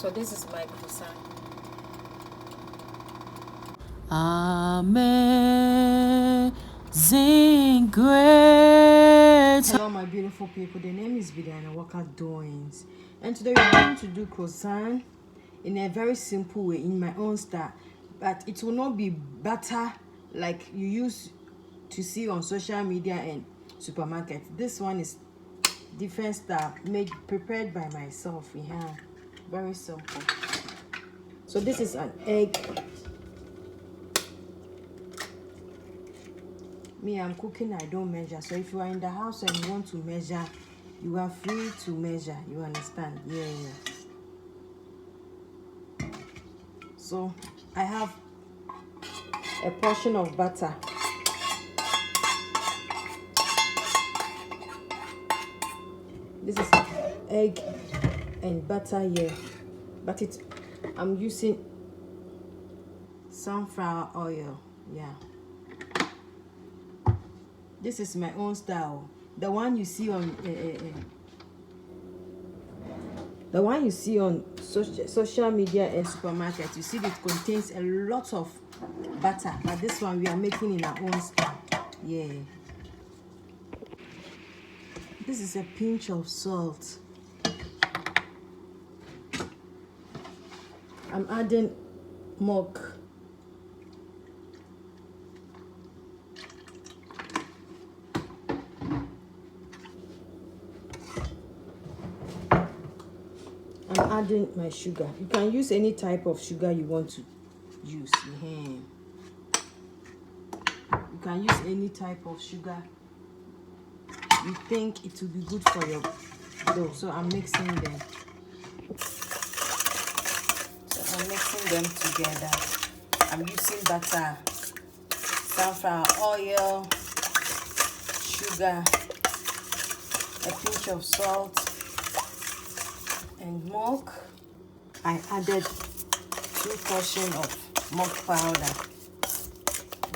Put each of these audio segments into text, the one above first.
So this is my croissant. Amazing grace. Hello my beautiful people, the name is Bedianawalkerdoings, and today we're going to do croissant in a very simple way in my own style, but it will not be butter like you used to see on social media and supermarket. This one is different style, prepared by myself. Yeah, very simple. So this is an egg. Me, I'm cooking, I don't measure. So if you are in the house and you want to measure, you are free to measure. You understand? Yeah. So I have a portion of butter. This is egg and butter here, but I'm using sunflower oil. Yeah. This is my own style. The one you see on social media and supermarket, you see it contains a lot of butter, but this one we are making in our own style. Yeah. This is a pinch of salt. I'm adding milk. I'm adding my sugar. You can use any type of sugar you want to use. You can use any type of sugar you think it will be good for your dough. So I'm mixing them. Together. I'm using butter, sunflower oil, sugar, a pinch of salt, and milk. I added 2 portions of milk powder.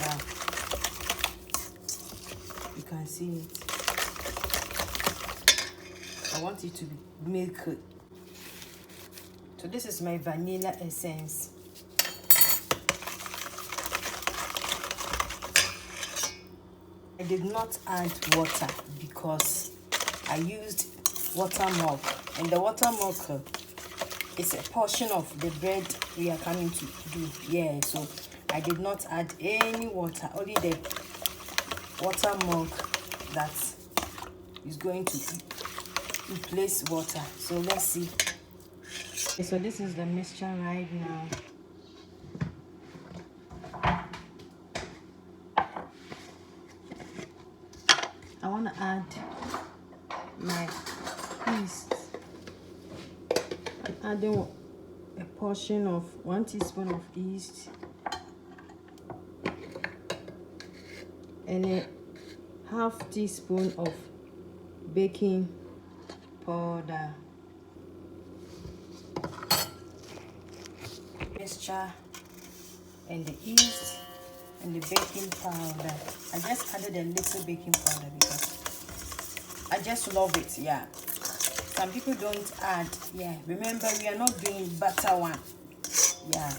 Yeah, you can see it. I want it to be milky. So this is my vanilla essence. I did not add water because I used water milk, and the water milk is a portion of the bread we are coming to do. Yeah, so I did not add any water, only the water milk that is going to replace water. So let's see. Okay, so this is the mixture right now. I want to add my yeast. I'm adding a portion of 1 teaspoon of yeast and a half teaspoon of baking powder. Mixture and the yeast and the baking powder. I just added a little baking powder because I just love it. Yeah, some people don't add. Yeah, remember we are not doing butter one. Yeah,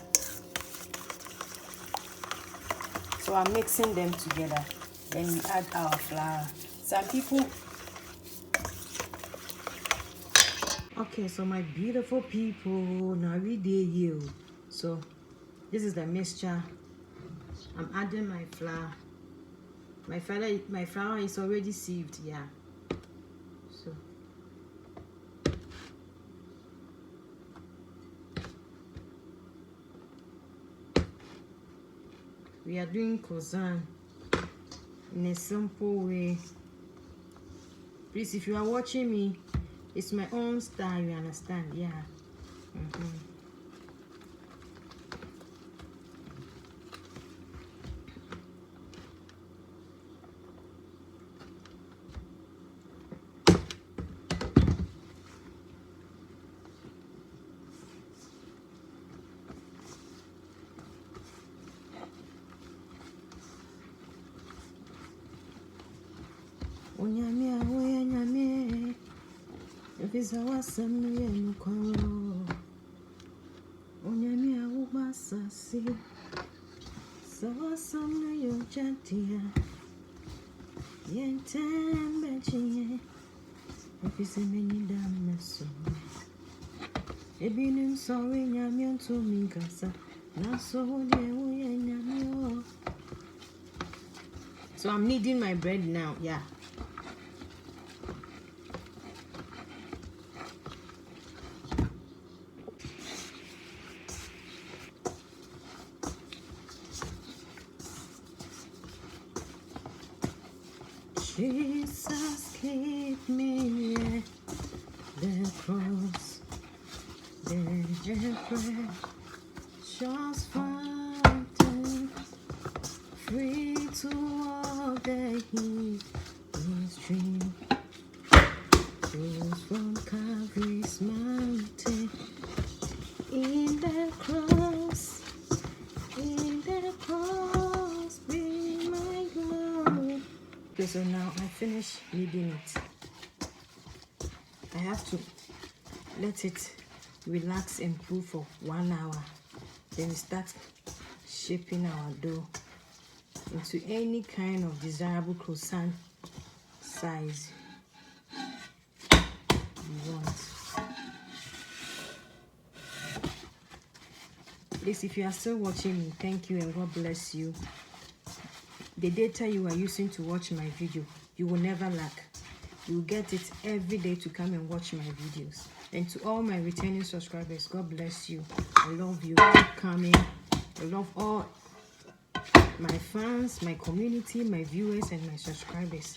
so I'm mixing them together, then we add our flour. Some people. Okay, so my beautiful people, now we dare you. So this is the mixture. I'm adding my flour. My flour is already sieved. Yeah. So we are doing croissant in a simple way. Please, if you are watching me, it's my own style, you understand? Yeah. If it's a wasam, So some you chantia. Yentem betchy. If you see many damn so. Ebinim sorry, Yamian to me, Gassa. Not so dear, we. So I'm kneading my bread now, yeah. Jesus, keep me near the cross, the precious fountain, free to walk the healing stream, flows from Calvary's mountain. In the cross, be my glory. Okay, so now I finish kneading it. I have to let it relax and cool for 1 hour. Then we start shaping our dough into any kind of desirable croissant size you want. Please, if you are still watching me, thank you and God bless you. The data you are using to watch my video, you will never lack. You will get it every day to come and watch my videos. And to all my returning subscribers, God bless you. I love you. Keep coming. I love all my fans, my community, my viewers, and my subscribers.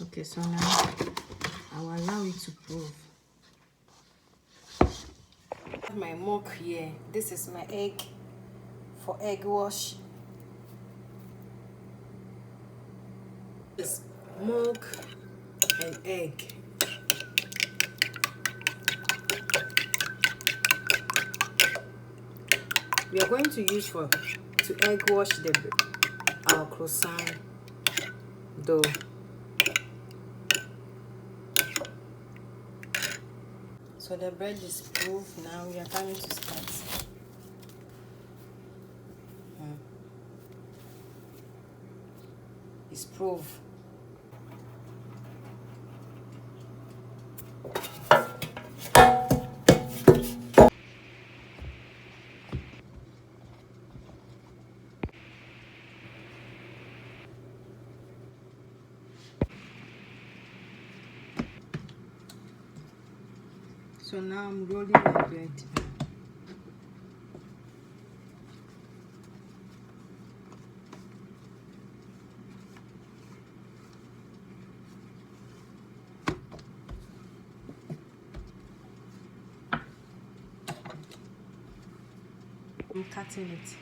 Okay, so now I will allow it to prove. I have my milk here. This is my egg for egg wash. This milk and egg. We are going to use to egg wash our croissant dough. So the bread is proof. Now we are coming to start. It's proof. So now I'm rolling my bread. I'm cutting it.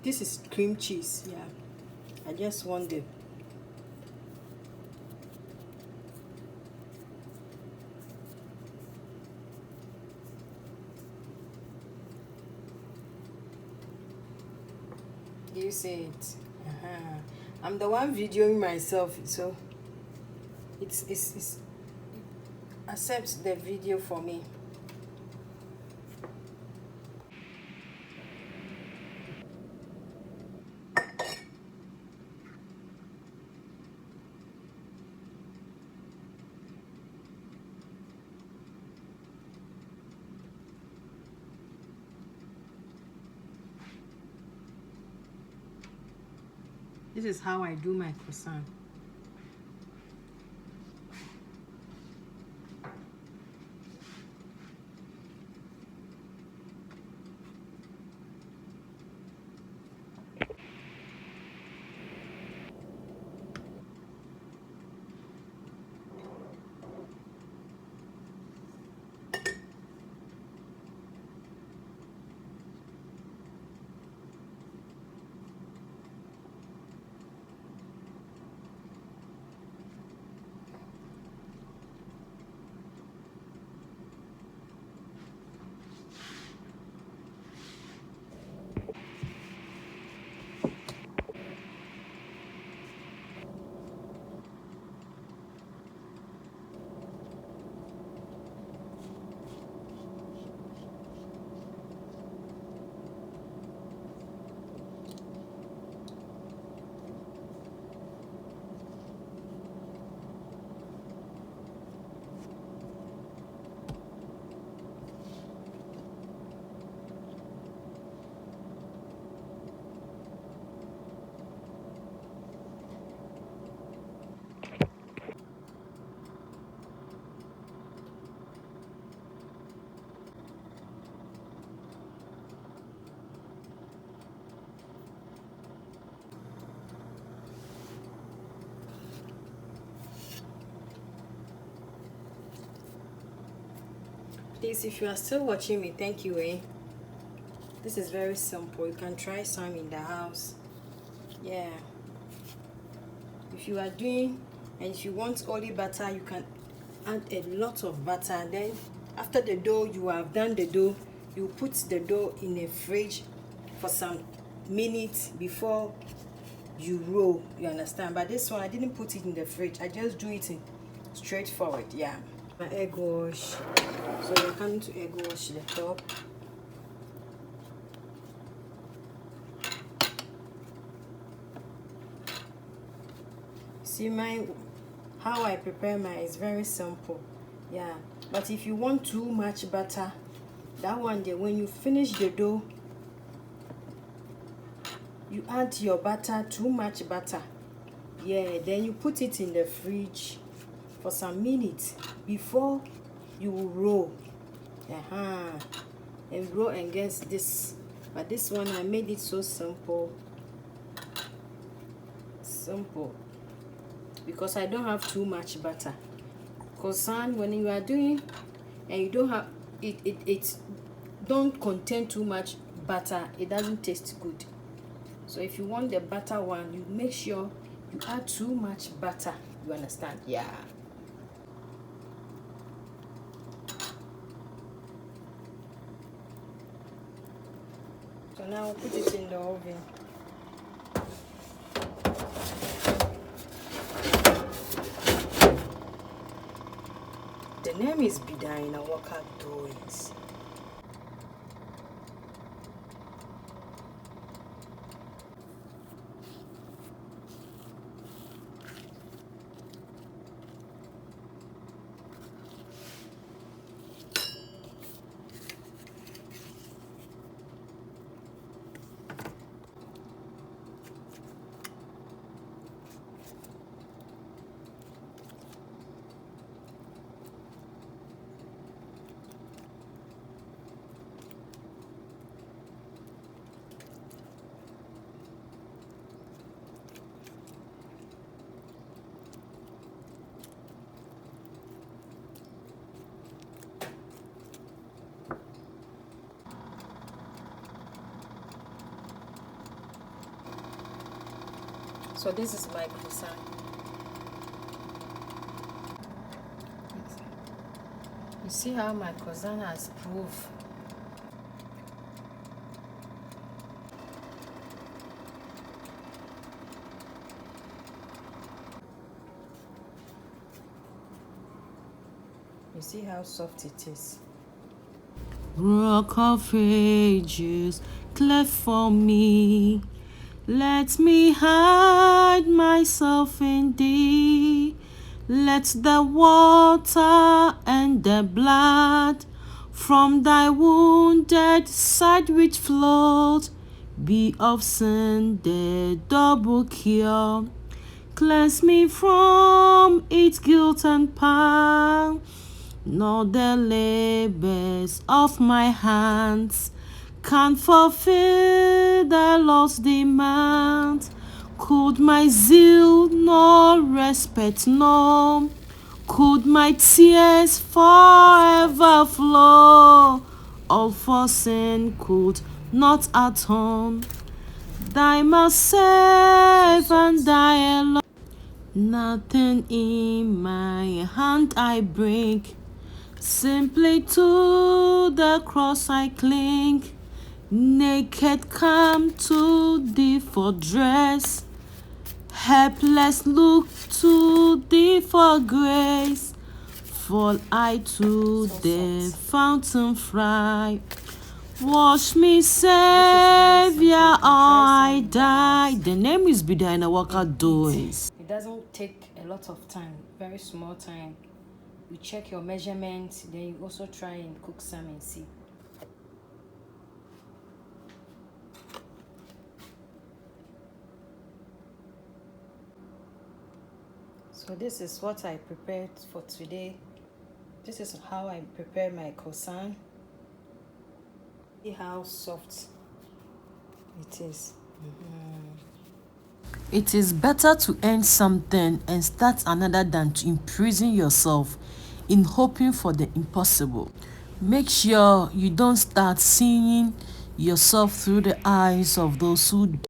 This is cream cheese. Yeah, I just want the you say it. I'm the one videoing myself, so it's accept the video for me. This is how I do my croissant. Please, if you are still watching me, thank you. This is very simple. You can try some in the house. Yeah. If you are doing, and if you want oily butter, you can add a lot of butter. Then after the dough, you have done the dough, you put the dough in the fridge for some minutes before you roll. You understand? But this one, I didn't put it in the fridge. I just do it in straightforward. Yeah. My egg wash. So we're coming to egg wash the top. See, how I prepare mine is very simple. Yeah, but if you want too much butter, that one there, when you finish the dough, you add your butter, too much butter. Yeah, then you put it in the fridge for some minutes before you roll. And roll against this. But this one, I made it so simple. Because I don't have too much butter. Croissant, when you are doing and you don't have it don't contain too much butter, it doesn't taste good. So if you want the butter one, you make sure you add too much butter. You understand? Yeah. So now put it in the oven. The name is Bedianawalkerdoings. So this is my croissant. You see how my croissant has proved. You see how soft it is. Rock of ages, cleft for me. Let me hide myself in thee. Let the water and the blood from thy wounded side which flowed be of sin the double cure. Cleanse me from its guilt and power, nor the labors of my hands can fulfill the Lord's demand. Could my zeal nor respect know? Could my tears forever flow? All for sin could not atone. Thy must save and thy alone. Nothing in my hand I bring, simply to the cross I cling. Naked come to thee for dress, helpless look to thee for grace. Fall I to the fountain fry. Wash me, Savior, or I die. The name is Bedianawalkerdoings. It doesn't take a lot of time, very small time. You check your measurements, then you also try and cook some and see. So this is what I prepared for today. This is how I prepare my croissant. See how soft it is. It is better to end something and start another than to imprison yourself in hoping for the impossible. Make sure you don't start seeing yourself through the eyes of those who